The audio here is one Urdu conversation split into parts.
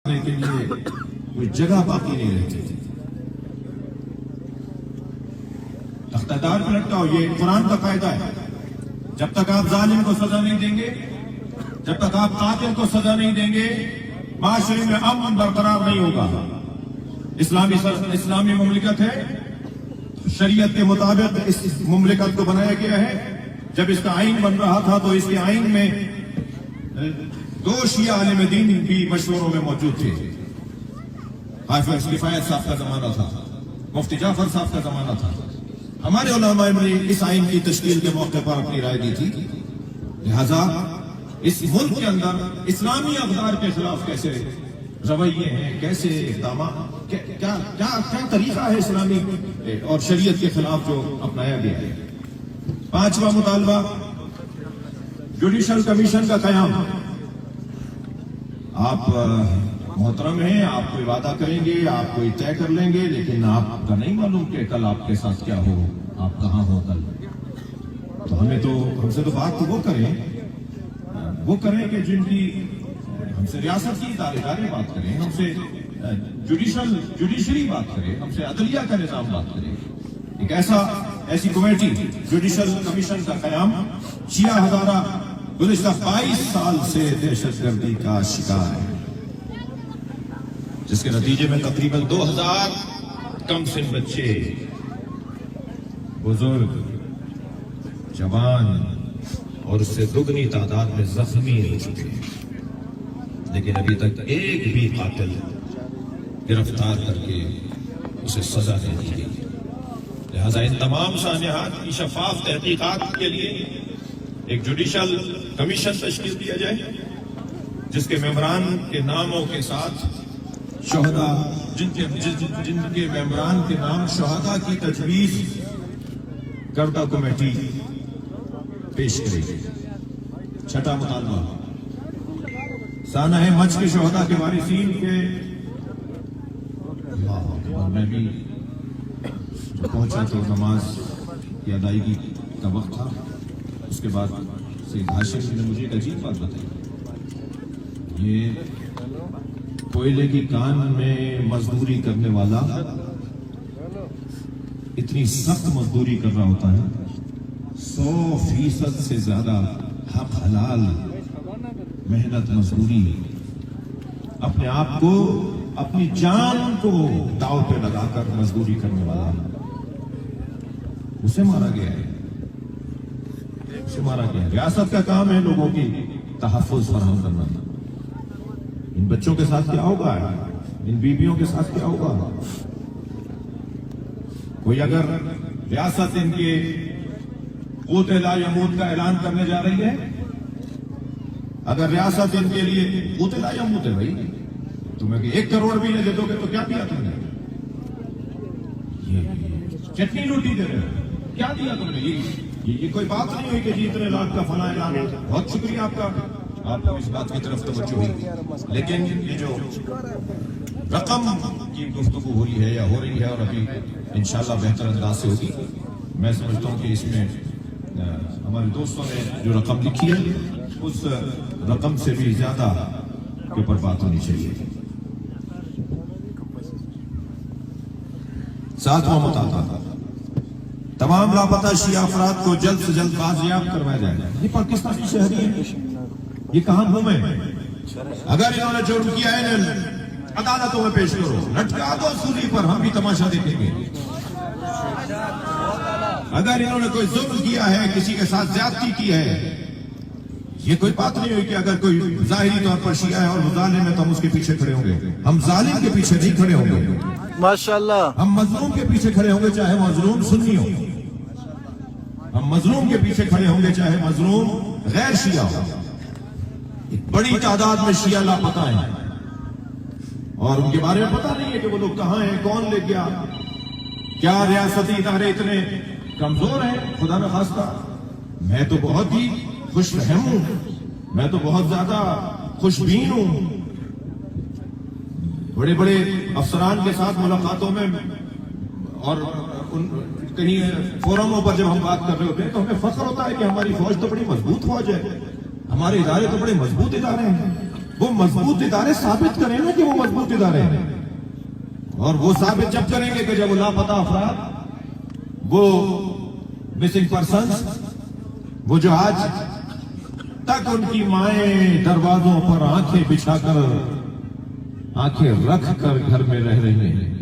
کے لیے کوئی جگہ باقی نہیں رہتی تھی. اقتدار پہ لٹکاؤ، یہ قرآن کا قاعدہ ہے. جب تک آپ ظالم کو سزا نہیں دیں گے، جب تک آپ قاتل کو سزا نہیں دیں گے، معاشرے میں امن برقرار نہیں ہوگا. اسلامی مملکت ہے، شریعت کے مطابق اس مملکت کو بنایا گیا ہے. جب اس کا آئین بن رہا تھا تو اس کے آئین میں 2 شیعہ عالم دین بھی مشوروں میں موجود تھے. حافظ کفایت صاحب کا زمانہ تھا، مفتی جعفر صاحب کا زمانہ تھا. ہمارے علماء نے اس آئین کی تشکیل کے موقع پر اپنی رائے دی تھی. لہذا اس ملک کے اندر اسلامی اقدار کے خلاف کیسے رویے ہیں، کیسے اقدامات، کیا طریقہ ہے اسلامی اور شریعت کے خلاف جو اپنایا گیا ہے. 5واں مطالبہ جوڈیشل کمیشن کا قیام. آپ محترم ہیں، آپ کوئی وعدہ کریں گے، آپ کوئی طے کر لیں گے، لیکن آپ کا نہیں معلوم کہ کل آپ کے ساتھ کیا ہو، آپ کہاں ہو کل. تو ہم سے تو بات وہ کریں کہ جن کی ہم سے ریاست کی ادارے بات کریں، ہم سے جوڈیشری بات کریں، ہم سے عدلیہ کا نظام بات کریں. ایک ایسی کمیٹی جوڈیشل کمیشن کا قیام. شیعہ ہزارہ گزشتہ 22 سال سے دہشت گردی کا شکار ہے، جس کے نتیجے میں تقریباً 2000 کم سن بچے، بزرگ، جوان اور اس سے دگنی تعداد میں زخمی ہو چکے ہیں. لیکن ابھی تک ایک بھی قاتل گرفتار کر کے اسے سزا نہیں دی گئی. لہذا ان تمام سانحات کی شفاف تحقیقات کے لیے ایک جوڈیشل کمیشن تشکیل دیا جائے، جس کے ممبران کے ناموں کے ساتھ شہداء، جن کے ممبران کے نام شہداء کی تجویز کردہ کمیٹی پیش کرے گی. 6واں مطالبہ سانحہ مچھ کے شہداء کے وارثین کے. میں بھی پہنچا تو نماز کی ادائیگی کا وقت تھا. اس کے بعد سید ہاشم نے مجھے ایک عجیب بات بتائی. یہ کوئلے کی کان میں مزدوری کرنے والا اتنی سخت مزدوری کر رہا ہوتا ہے، 100% سے زیادہ حق حلال محنت مزدوری، اپنے آپ کو، اپنی جان کو داؤ پہ لگا کر مزدوری کرنے والا، اسے مارا گیا ہے. ریاست کا کام ہے لوگوں کی تحفظ فراہم کرنا. ان بچوں کے ساتھ کیا ہوگا، ان بیویوں کے ساتھ کیا ہوگا. کوئی اگر ریاست ان کے قوت لا یموت کا اعلان کرنے جا رہی ہے، اگر ریاست ان کے لیے قوت لا یموت ہے، بھائی تمہیں 1 کروڑ بھی نہیں دے دو گے تو کیا دیا تم نے؟ چٹنی روٹی دے رہے ہو، کیا دیا تم نے؟ یہ کوئی بات نہیں ہوئی کہ جی اتنے لاکھ کا فلاں اعلان ہے. بہت شکریہ آپ کو اس بات کی طرف توجہ ہوئی. لیکن یہ جو رقم کی گفتگو ہوئی ہے یا ہو رہی ہے، اور ابھی انشاءاللہ بہتر انداز سے ہوگی، میں سمجھتا ہوں کہ اس میں ہمارے دوستوں نے جو رقم لکھی ہے اس رقم سے بھی زیادہ کے اوپر بات ہونی چاہیے. 7واں مطالبہ تمام لاپتہ شیعہ افراد کو جلد سے جلد بازیاب کروایا جائے. یہ پاکستانی شہری ہیں، یہ کہاں گھومے؟ اگر انہوں نے جرم کیا ہے عدالتوں میں پیش کرو، لٹکا دو سولی پر، ہم بھی تماشا دیکھیں گے. اگر انہوں نے کوئی ظلم کیا ہے، کسی کے ساتھ زیادتی کی ہے، یہ کوئی بات نہیں ہوئی کہ اگر کوئی ظاہری طور پر شیعہ ہے اور ظالم ہے تو ہم اس کے پیچھے کھڑے ہوں گے. ہم ظالم کے پیچھے نہیں کھڑے ہوں گے ماشاءاللہ. ہم مظلوم کے پیچھے کھڑے ہوں گے، چاہے مظلوم سنی ہو. ہم مظلوم کے پیچھے کھڑے ہوں گے چاہے مظلوم غیر شیعہ ہو. ایک بڑی تعداد میں شیعہ لاپتہ ہیں اور ان کے بارے میں پتہ نہیں ہے کہ وہ لوگ کہاں ہیں، کون لے گیا. کیا ریاستی ادارے اتنے کمزور ہیں؟ خدا نہ خواستہ. میں تو بہت ہی خوش فہم ہوں، میں تو بہت زیادہ خوش بین ہوں. بڑے بڑے افسران کے ساتھ ملاقاتوں میں اور کہیں فورموں پر جب ہم بات کر رہے ہوتے ہیں تو ہمیں فخر ہوتا ہے کہ ہماری فوج تو بڑی مضبوط فوج ہے، ہمارے ادارے تو بڑے مضبوط ادارے ہیں. وہ مضبوط ادارے ثابت کریں نا کہ وہ مضبوط ادارے ہیں، اور وہ ثابت جب کریں گے کہ جب وہ لاپتہ افراد، وہ مسنگ پرسنز، وہ جو آج تک ان کی مائیں دروازوں پر آنکھیں بچھا کر، آنکھیں رکھ کر گھر میں رہ رہی ہیں۔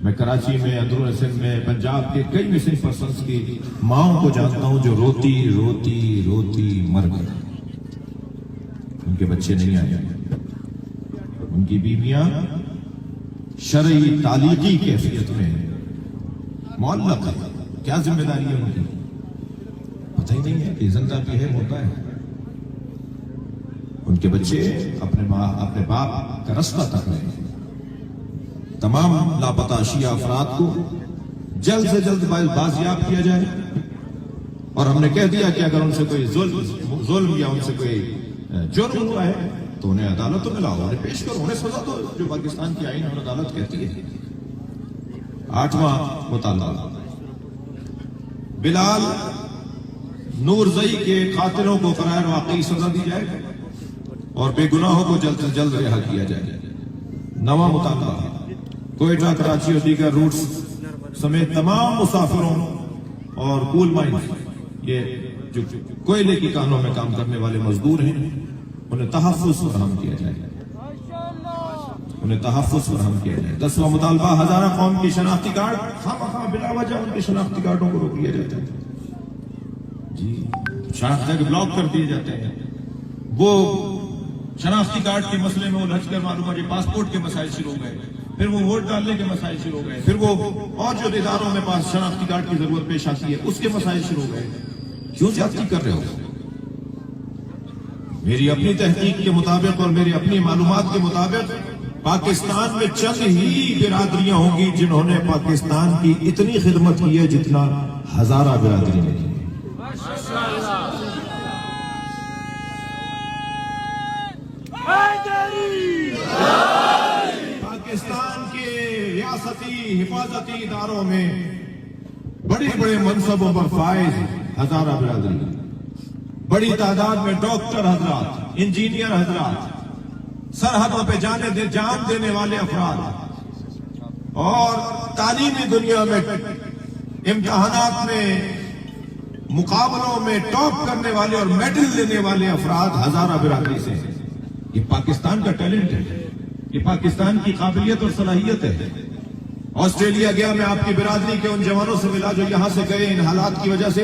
میں کراچی میں، اندرون سندھ میں، پنجاب کے کئی مسنگ پرسنز کی ماؤں کو جانتا ہوں جو روتی روتی روتی مر گئی، ان کے بچے نہیں آئے، ان کی بیویاں شرعی تعلیقی کیفیت میں معلق ہے۔ کیا ذمہ داری ہے ان کی؟ پتہ ہی نہیں ہے کہ زندہ بھی ہے مردہ ہے۔ ان کے بچے اپنے ماں اپنے باپ کا رستہ تک رہے ہیں۔ تمام لاپتہ اشیاء افراد کو جلد سے جلد بازیاب کیا جائے، اور ہم نے کہہ دیا کہ اگر ان سے کوئی ظلم یا ان سے کوئی جرم ہوا ہے تو انہیں عدالتوں میں لاؤ، انہیں پیش کرو، انہیں سزا دو جو پاکستان کی آئین اور عدالت کہتی ہے۔ 8واں مطالبہ، بلال نورزئی کے قاتلوں کو غیر واقعی سزا دی جائے اور بے گناہوں کو جلد سے جلد رہا کیا جائے۔ 9واں مطالبہ، کوئٹہ، کراچی اور دیگر روٹس سمیت تمام مسافروں اور کول مائنز، یہ جو کوئلے کی کانوں میں کام کرنے والے مزدور ہیں، انہیں تحفظ فراہم کیا جائے، انہیں تحفظ فراہم کیا جائے۔ 10واں مطالبہ، ہزارہ قوم کی شناختی کارڈ خواہ بلا وجہ ان کے شناختی کارڈوں کو روک لیا جاتا ہے، جی شناختی کارڈ بلاک کر دیے جاتے ہیں۔ وہ شناختی کارڈ کے مسئلے میں الجھ کر معلوم ہے کہ پاسپورٹ کے مسائل شروع ہو گئے، پھر وہ ووٹ ڈالنے کے مسائل شروع ہو گئے، پھر وہ اور جو اداروں میں پاس شناختی کارڈ کی ضرورت پیش آتی ہے اس کے مسائل شروع ہو گئے۔ کیوں زیادتی کر رہے ہو؟ میری اپنی تحقیق کے مطابق اور میری اپنی معلومات کے مطابق پاکستان میں چند ہی برادریاں ہوں گی جنہوں نے پاکستان کی اتنی خدمت کی ہے جتنا ہزارہ برادری نے کی۔ پاکستان کے ریاستی حفاظتی اداروں میں بڑے بڑے منصبوں پر فائز ہزارہ برادری، بڑی تعداد میں ڈاکٹر حضرات، انجینئر حضرات، سرحدوں پہ جان دینے والے افراد، اور تعلیمی دنیا میں امتحانات میں مقابلوں میں ٹاپ کرنے والے اور میڈل لینے والے افراد ہزارہ برادری سے ہیں۔ یہ پاکستان کا ٹیلنٹ ہے، یہ پاکستان کی قابلیت اور صلاحیت ہے۔ آسٹریلیا گیا میں آپ کی برادری کے ان جوانوں سے ملا جو یہاں سے گئے ان حالات کی وجہ سے۔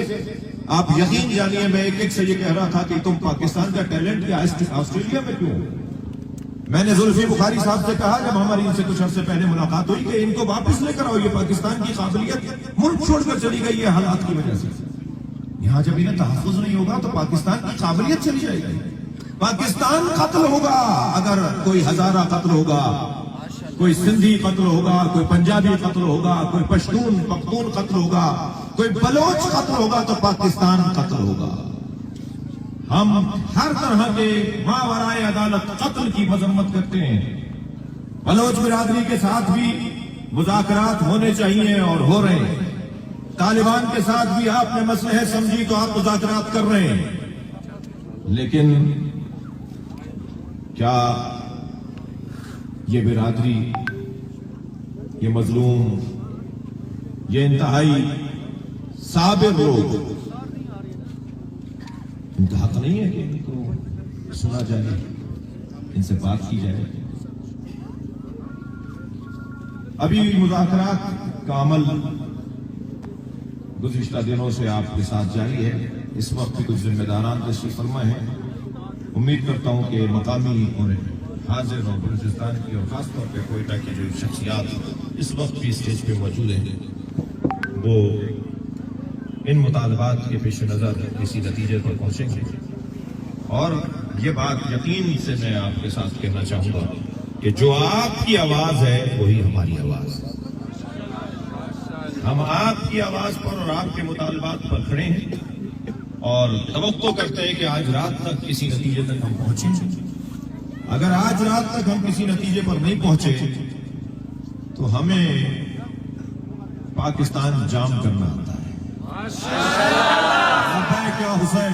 آپ یقین جانیے میں ایک سے یہ کہہ رہا تھا کہ تم پاکستان کا ٹیلنٹ کیا آسٹریلیا میں کیوں؟ میں نے زلفی بخاری صاحب سے کہا جب ہماری ان سے کچھ عرصے پہلے ملاقات ہوئی کہ ان کو واپس لے کر آؤ، یہ پاکستان کی قابلیت ملک چھوڑ کر چلی گئی ہے حالات کی وجہ سے۔ یہاں جب انہیں تحفظ نہیں ہوگا تو پاکستان کی قابلیت چلی جائے گی۔ پاکستان قتل ہوگا اگر کوئی ہزارہ قتل ہوگا، کوئی سندھی قتل ہوگا، کوئی پنجابی قتل ہوگا، کوئی پشتون پختون قتل ہوگا، کوئی بلوچ قتل ہوگا تو پاکستان قتل ہوگا۔ ہم ہر طرح کے ماورائے عدالت قتل کی مذمت کرتے ہیں۔ بلوچ برادری کے ساتھ بھی مذاکرات ہونے چاہیے اور ہو رہے ہیں۔ طالبان کے ساتھ بھی آپ نے مسئلہ سمجھی تو آپ مذاکرات کر رہے ہیں، لیکن کیا یہ برادری، یہ مظلوم، یہ انتہائی صابر لوگ، ان کا حق نہیں ہے کہ ان کو سنا جائے، ان سے بات کی جائے؟ ابھی مذاکرات کا عمل گزشتہ دنوں سے آپ کے ساتھ جاری ہے۔ اس وقت کچھ ذمہ داران تشریف فرما ہیں۔ امید کرتا ہوں کہ مقامی اور حاضر اور بلوچستان کی اور خاص طور پہ کوئٹہ کی جو شخصیات اس وقت بھی اسٹیج پہ موجود ہیں وہ ان مطالبات کے پیش نظر کسی نتیجے پر پہنچیں گے، اور یہ بات یقین سے میں آپ کے ساتھ کہنا چاہوں گا کہ جو آپ کی آواز ہے وہی ہماری آواز ہے۔ ہم آپ کی آواز پر اور آپ کے مطالبات پر کھڑے ہیں اور توقع کرتے ہیں کہ آج رات تک کسی نتیجے تک ہم پہنچیں۔ اگر آج رات تک ہم کسی نتیجے پر نہیں پہنچے تو ہمیں پاکستان جام کرنا آتا ہے۔ لبیک یا حسین،